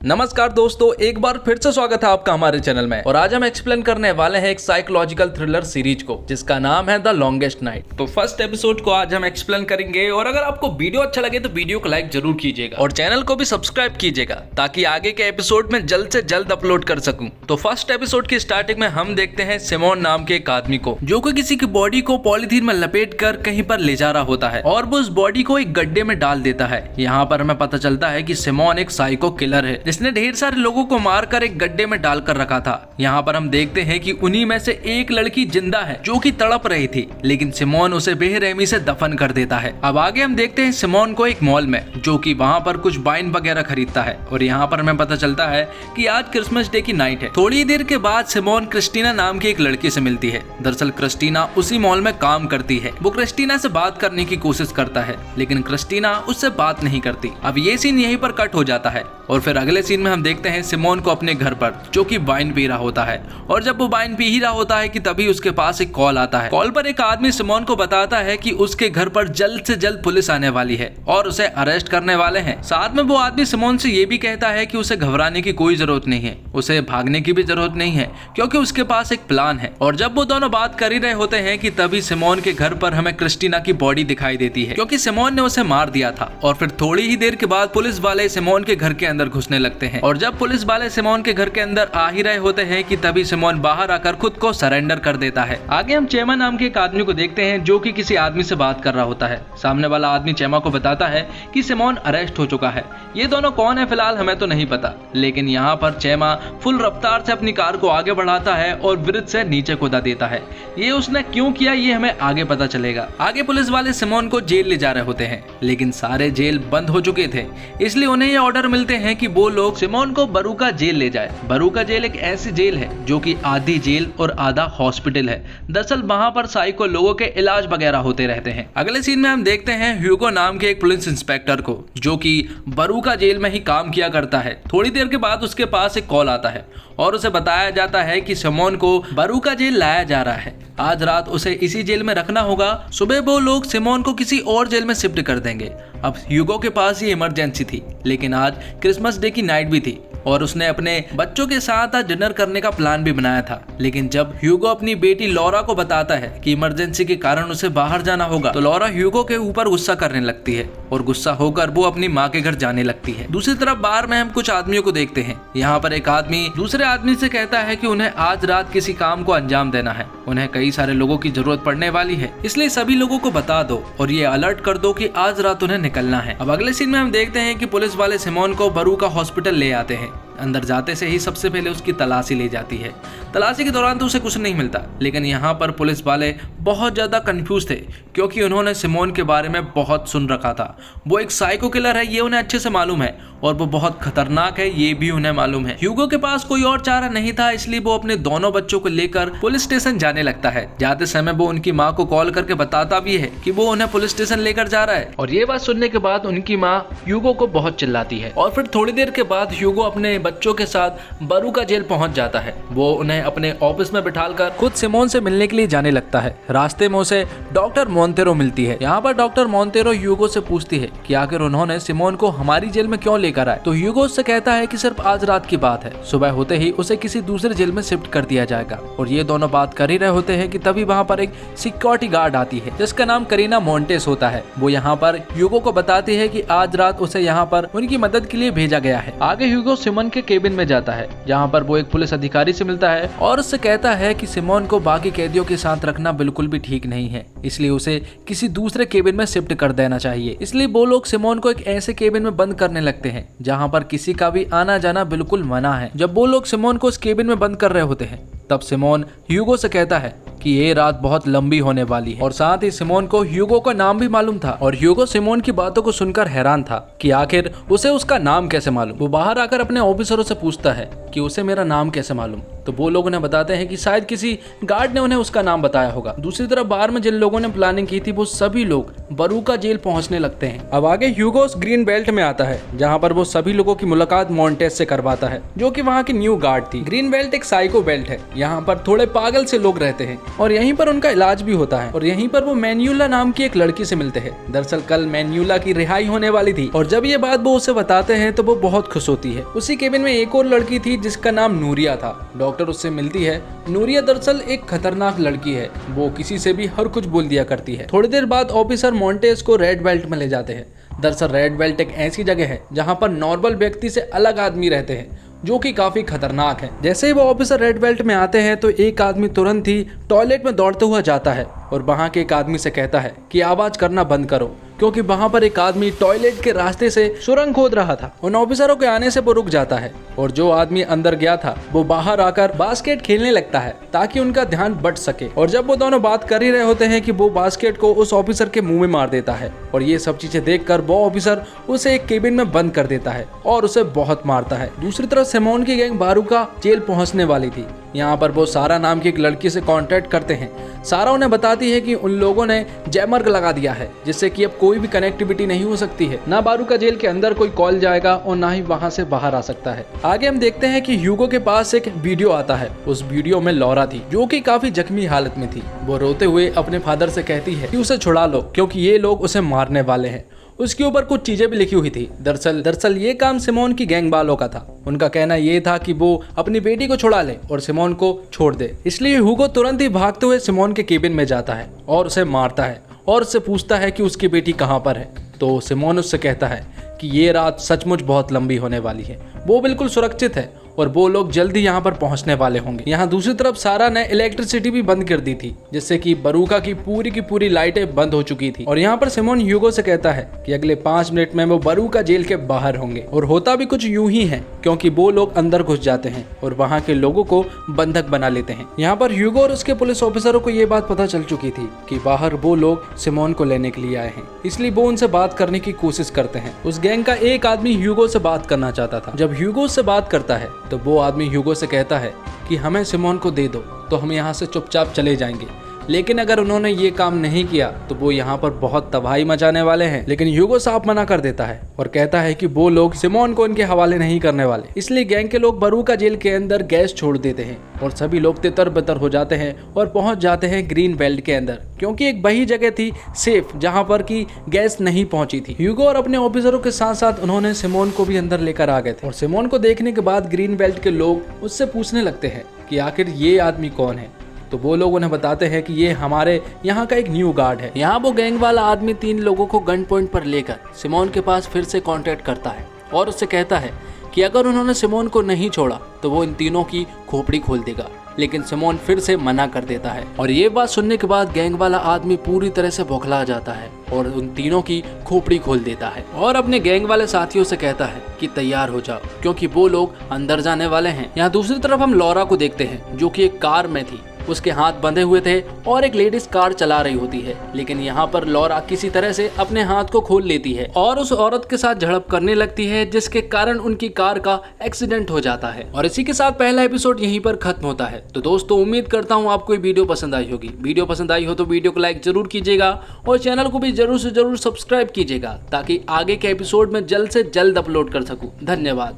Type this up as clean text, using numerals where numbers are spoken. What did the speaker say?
नमस्कार दोस्तों, एक बार फिर से स्वागत है आपका हमारे चैनल में। और आज हम एक्सप्लेन करने वाले हैं एक साइकोलॉजिकल थ्रिलर सीरीज को जिसका नाम है द लॉन्गेस्ट नाइट। तो फर्स्ट एपिसोड को आज हम एक्सप्लेन करेंगे और अगर आपको वीडियो अच्छा लगे तो वीडियो को लाइक जरूर कीजिएगा और चैनल को भी सब्सक्राइब कीजिएगा ताकि आगे के एपिसोड में जल्द से जल्द अपलोड कर सकूं। तो फर्स्ट एपिसोड की स्टार्टिंग में हम देखते हैं सिमोन नाम के एक आदमी को जो कि किसी की बॉडी को पॉलीथीन में लपेट कर कहीं पर ले जा रहा होता है और वो उस बॉडी को एक गड्ढे में डाल देता है। यहाँ पर हमें पता चलता है कि सिमोन एक साइको किलर है जिसने ढेर सारे लोगों को मारकर एक गड्ढे में डालकर रखा था। यहाँ पर हम देखते हैं कि उन्हीं में से एक लड़की जिंदा है जो कि तड़प रही थी, लेकिन सिमोन उसे बेरहमी से दफन कर देता है। अब आगे हम देखते हैं सिमोन को एक मॉल में जो कि वहाँ पर कुछ वाइन वगैरह खरीदता है और यहाँ पर हमें पता चलता है कि आज क्रिसमस डे की नाइट है। थोड़ी देर के बाद सिमोन क्रिस्टीना नाम की एक लड़की से मिलती है। दरअसल क्रिस्टीना उसी मॉल में काम करती है। वो क्रिस्टीना से बात करने की कोशिश करता है लेकिन क्रिस्टीना उससे बात नहीं करती। अब ये सीन यहीं पर कट हो जाता है और फिर अगले सीन में हम देखते हैं सिमोन को अपने घर पर जो कि वाइन पी रहा होता है और जब वो वाइन पी ही रहा होता है कि तभी उसके पास एक कॉल आता है। कॉल पर एक आदमी सिमोन को बताता है कि उसके घर पर जल्द से जल्द पुलिस आने वाली है और उसे अरेस्ट करने वाले हैं। साथ में वो आदमी सिमोन से ये भी कहता है कि उसे घबराने की कोई जरूरत नहीं है, उसे भागने की भी जरूरत नहीं है क्योंकि उसके पास एक प्लान है। और जब वो दोनों बात कर ही रहे होते हैं कि तभी सिमोन के घर पर हमें क्रिस्टीना की बॉडी दिखाई देती है क्योंकि सिमोन ने उसे मार दिया था। और फिर थोड़ी ही देर के बाद पुलिस वाले सिमोन के घर के अंदर घुसने लगते हैं और जब पुलिस वाले सिमोन के घर के अंदर आ ही रहे होते हैं कि तभी सिमोन बाहर आकर खुद को सरेंडर कर देता है। आगे हम चेमा नाम के एक आदमी को देखते हैं जो कि किसी आदमी से बात कर रहा होता है। सामने वाला आदमी चेमा को बताता है कि सिमोन अरेस्ट हो चुका है। ये दोनों कौन है फिलहाल हमें तो नहीं पता, लेकिन यहाँ पर चेमा फुल रफ्तार से अपनी कार को आगे बढ़ाता है और ब्रिज से नीचे कूदा देता है। ये उसने क्यों किया ये हमें आगे पता चलेगा। आगे पुलिस वाले सिमोन को जेल ले जा रहे होते हैं लेकिन सारे जेल बंद हो चुके थे, इसलिए उन्हें ये ऑर्डर मिलते हैं कि वो लोग सिमोन को बरूका जेल ले जाए। बरूका जेल एक ऐसी जेल है जो कि आधी जेल और आधा हॉस्पिटल है। दरअसल वहां पर साइको लोगों के इलाज वगैरह होते रहते हैं। अगले सीन में हम देखते हैं ह्यूगो नाम के एक पुलिस इंस्पेक्टर को जो कि बरूका जेल में ही काम किया करता है। थोड़ी देर के बाद उसके पास एक कॉल आता है और उसे बताया जाता है कि सिमोन को बरूका जेल लाया जा रहा है। आज रात उसे इसी जेल में रखना होगा, सुबह वो लोग सिमोन को किसी और जेल में शिफ्ट कर देंगे। अब ह्यूगो के पास ये इमरजेंसी थी लेकिन आज क्रिसमस डे की नाइट भी थी और उसने अपने बच्चों के साथ आज डिनर करने का प्लान भी बनाया था। लेकिन जब ह्यूगो अपनी बेटी लॉरा को बताता है कि इमरजेंसी के कारण उसे बाहर जाना होगा तो लॉरा ह्यूगो के ऊपर गुस्सा करने लगती है और गुस्सा होकर वो अपनी माँ के घर जाने लगती है। दूसरी तरफ बाहर में हम कुछ आदमियों को देखते हैं। यहाँ पर एक आदमी दूसरे आदमी से कहता है कि उन्हें आज रात किसी काम को अंजाम देना है, उन्हें कई सारे लोगों की जरूरत पड़ने वाली है, इसलिए सभी लोगों को बता दो और ये अलर्ट कर दो कि आज रात उन्हें निकलना है। अब अगले सीन में हम देखते हैं कि पुलिस वाले सिमोन को बरूका हॉस्पिटल ले आते हैं। अंदर जाते से ही सबसे पहले उसकी तलाशी ली जाती है। तलाशी के दौरान तो उसे कुछ नहीं मिलता, लेकिन यहाँ पर पुलिस वाले बहुत ज़्यादा कंफ्यूज थे क्योंकि उन्होंने सिमोन के बारे में बहुत सुन रखा था। वो एक साइको किलर है ये उन्हें अच्छे से मालूम है और वो बहुत खतरनाक है ये भी उन्हें मालूम है। ह्यूगो के पास कोई और चारा नहीं था, इसलिए वो अपने दोनों बच्चों को लेकर पुलिस स्टेशन जाने लगता है। जाते समय वो उनकी माँ को कॉल करके बताता भी है कि वो उन्हें पुलिस स्टेशन लेकर जा रहा है और ये बात सुनने के बाद उनकी माँ ह्यूगो को बहुत चिल्लाती है। और फिर थोड़ी देर के बाद ह्यूगो अपने बच्चों के साथ बरूका जेल पहुंच जाता है। वो उन्हें अपने ऑफिस में बिठाकर खुद सिमोन से मिलने के लिए जाने लगता है। रास्ते में उसे डॉक्टर मोंतेरो मिलती है। यहाँ पर डॉक्टर मोंतेरो ह्यूगो से पूछती है कि आखिर उन्होंने सिमोन को हमारी जेल में क्यों लेकर आए। तो ह्यूगो उससे कहता है कि सिर्फ आज रात की बात है, सुबह होते ही उसे किसी दूसरे जेल में शिफ्ट कर दिया जाएगा। और ये दोनों बात कर ही रहे होते हैं कि तभी वहाँ पर एक सिक्योरिटी गार्ड आती है जिसका नाम करीना मोंटेस होता है। वो यहाँ पर ह्यूगो को बताती है कि आज रात उसे यहाँ पर उनकी मदद के लिए भेजा गया है। आगे ह्यूगो सिमोन के केबिन में जाता है जहाँ पर वो एक पुलिस अधिकारी से मिलता है और उससे कहता है कि सिमोन को बाकी कैदियों के साथ रखना बिल्कुल भी ठीक नहीं है, इसलिए उसे किसी दूसरे केबिन में शिफ्ट कर देना चाहिए। इसलिए वो लोग सिमोन को एक ऐसे केबिन में बंद करने लगते हैं जहाँ पर किसी का भी आना जाना बिल्कुल मना है। जब वो लोग सिमोन को उस केबिन में बंद कर रहे होते हैं तब सिमोन ह्यूगो से कहता है कि ये रात बहुत लंबी होने वाली है और साथ ही सिमोन को ह्यूगो का नाम भी मालूम था और ह्यूगो सिमोन की बातों को सुनकर हैरान था कि आखिर उसे उसका नाम कैसे मालूम। वो बाहर आकर अपने ऑफिसरों से पूछता है कि उसे मेरा नाम कैसे मालूम। तो वो लोग उन्हें बताते हैं कि शायद किसी गार्ड ने उन्हें उसका नाम बताया होगा। दूसरी तरफ बाहर में जिन लोगों ने प्लानिंग की थी वो सभी लोग बरूका जेल पहुंचने लगते हैं। अब आगे ह्यूगो ग्रीन बेल्ट में आता है जहां पर वो सभी लोगों की मुलाकात मॉन्टेज से करवाता है जो कि वहां की न्यू गार्ड थी। ग्रीन बेल्ट एक साइको बेल्ट है, यहाँ पर थोड़े पागल से लोग रहते हैं और यहीं पर उनका इलाज भी होता है और यहीं पर वो मैन्यूला नाम की एक लड़की से मिलते हैं। दरअसल कल मैन्यूला की रिहाई होने वाली थी और जब ये बात वो उसे बताते हैं तो वो बहुत खुश होती है। उसी केबिन में एक और लड़की थी जिसका नाम नूरिया था। डॉक्टर उससे मिलती है। नूरिया दरअसल एक खतरनाक लड़की है, वो किसी से भी हर कुछ बोल दिया करती है। थोड़ी देर बाद ऑफिसर मॉन्टेज को रेड बेल्ट में ले जाते हैं। दरअसल रेड बेल्ट एक ऐसी जगह है जहां पर नॉर्मल व्यक्ति से अलग आदमी रहते हैं जो कि काफी खतरनाक है। जैसे ही वो ऑफिसर रेड बेल्ट में आते हैं तो एक आदमी तुरंत ही टॉयलेट में दौड़ते हुआ जाता है और वहां के एक आदमी से कहता है कि आवाज करना बंद करो, क्योंकि वहां पर एक आदमी टॉयलेट के रास्ते से सुरंग खोद रहा था। उन ऑफिसरों के आने से वो रुक जाता है और जो आदमी अंदर गया था वो बाहर आकर बास्केट खेलने लगता है ताकि उनका ध्यान बट सके। और जब वो दोनों बात कर ही रहे होते हैं कि वो बास्केट को उस ऑफिसर के मुंह में मार देता है और ये सब चीजें देखकर वो ऑफिसर उसे एक केबिन में बंद कर देता है और उसे बहुत मारता है। दूसरी तरफ सिमोन की गैंग बारूका जेल पहुंचने वाली थी। यहाँ पर वो सारा नाम की एक लड़की से कांटेक्ट करते हैं। सारा उन्हें बताती है कि उन लोगों ने जैमर लगा दिया है जिससे कि अब कोई भी कनेक्टिविटी नहीं हो सकती है, ना बारूका जेल के अंदर कोई कॉल जाएगा और ना ही वहां से बाहर आ सकता है। आगे हम देखते हैं कि ह्यूगो के पास एक वीडियो आता है। उस वीडियो में लॉरा थी जो कि काफी जख्मी हालत में थी। वो रोते हुए अपने फादर से कहती है कि उसे छुड़ा लो क्योंकि ये लोग उसे मारने वाले हैं। उसके ऊपर कुछ चीजें भी लिखी हुई थी। दरअसल ये काम सिमोन की गैंग वालों का था। उनका कहना ये था कि वो अपनी बेटी को छुड़ा ले और सिमोन को छोड़ दे। इसलिए ह्यूगो तुरंत ही भागते हुए सिमोन के केबिन में जाता है और उसे मारता है और उससे पूछता है कि उसकी बेटी कहाँ पर है। तो सिमोन उससे कहता है कि ये रात सचमुच बहुत लंबी होने वाली है, वो बिल्कुल सुरक्षित है और वो लोग जल्दी यहाँ पर पहुंचने वाले होंगे। यहाँ दूसरी तरफ सारा ने इलेक्ट्रिसिटी भी बंद कर दी थी जिससे कि बरूका की पूरी लाइटें बंद हो चुकी थी। और यहाँ पर सिमोन ह्यूगो से कहता है कि अगले 5 मिनट में वो बरूका जेल के बाहर होंगे और होता भी कुछ यूं ही है क्योंकि वो लोग अंदर घुस जाते हैं और वहाँ के लोगों को बंधक बना लेते हैं। यहाँ पर ह्यूगो और उसके पुलिस ऑफिसरों को ये बात पता चल चुकी थी कि बाहर वो लोग सिमोन को लेने के लिए आए हैं, इसलिए वो उनसे बात करने की कोशिश करते हैं। उस गैंग का एक आदमी ह्यूगो से बात करना चाहता था। जब ह्यूगो से बात करता है तो वो आदमी ह्यूगो से कहता है कि हमें सिमोन को दे दो तो हम यहाँ से चुपचाप चले जाएंगे, लेकिन अगर उन्होंने ये काम नहीं किया तो वो यहाँ पर बहुत तबाही मचाने वाले हैं। लेकिन ह्यूगो साफ मना कर देता है और कहता है कि वो लोग सिमोन को इनके हवाले नहीं करने वाले। इसलिए गैंग के लोग बरूका जेल के अंदर गैस छोड़ देते हैं और सभी लोग तितर बितर हो जाते हैं और पहुंच जाते हैं ग्रीन बेल्ट के अंदर, क्योंकि एक वही जगह थी सेफ जहां पर की गैस नहीं पहुंची थी। ह्यूगो और अपने ऑफिसरों के साथ साथ उन्होंने सिमोन को भी अंदर लेकर आ गए थे और सिमोन को देखने के बाद ग्रीन बेल्ट के लोग उससे पूछने लगते हैं कि आखिर ये आदमी कौन है। तो वो लोग उन्हें बताते हैं कि ये हमारे यहाँ का एक न्यू गार्ड है। यहाँ वो गैंग वाला आदमी 3 लोगों को गन पॉइंट पर लेकर सिमोन के पास फिर से कांटेक्ट करता है और उससे कहता है कि अगर उन्होंने सिमोन को नहीं छोड़ा तो वो इन तीनों की खोपड़ी खोल देगा। लेकिन सिमोन फिर से मना कर देता है और ये बात सुनने के बाद गैंग वाला आदमी पूरी तरह से बौखला जाता है और उन तीनों की खोपड़ी खोल देता है और अपने गैंग वाले साथियों से कहता है कि तैयार हो जाओ क्योंकि वो लोग अंदर जाने वाले हैं। यहाँ दूसरी तरफ हम लॉरा को देखते हैं जो कि एक कार में थी। उसके हाथ बंधे हुए थे और एक लेडीज कार चला रही होती है, लेकिन यहाँ पर लॉरा किसी तरह से अपने हाथ को खोल लेती है और उस औरत के साथ झड़प करने लगती है जिसके कारण उनकी कार का एक्सीडेंट हो जाता है। और इसी के साथ पहला एपिसोड यहीं पर खत्म होता है। तो दोस्तों उम्मीद करता हूँ आपको ये वीडियो पसंद आई होगी। वीडियो पसंद आई हो तो वीडियो को लाइक जरूर कीजिएगा और चैनल को भी जरूर से जरूर सब्सक्राइब कीजिएगा ताकि आगे के एपिसोड में जल्द से जल्द अपलोड कर सकूं। धन्यवाद।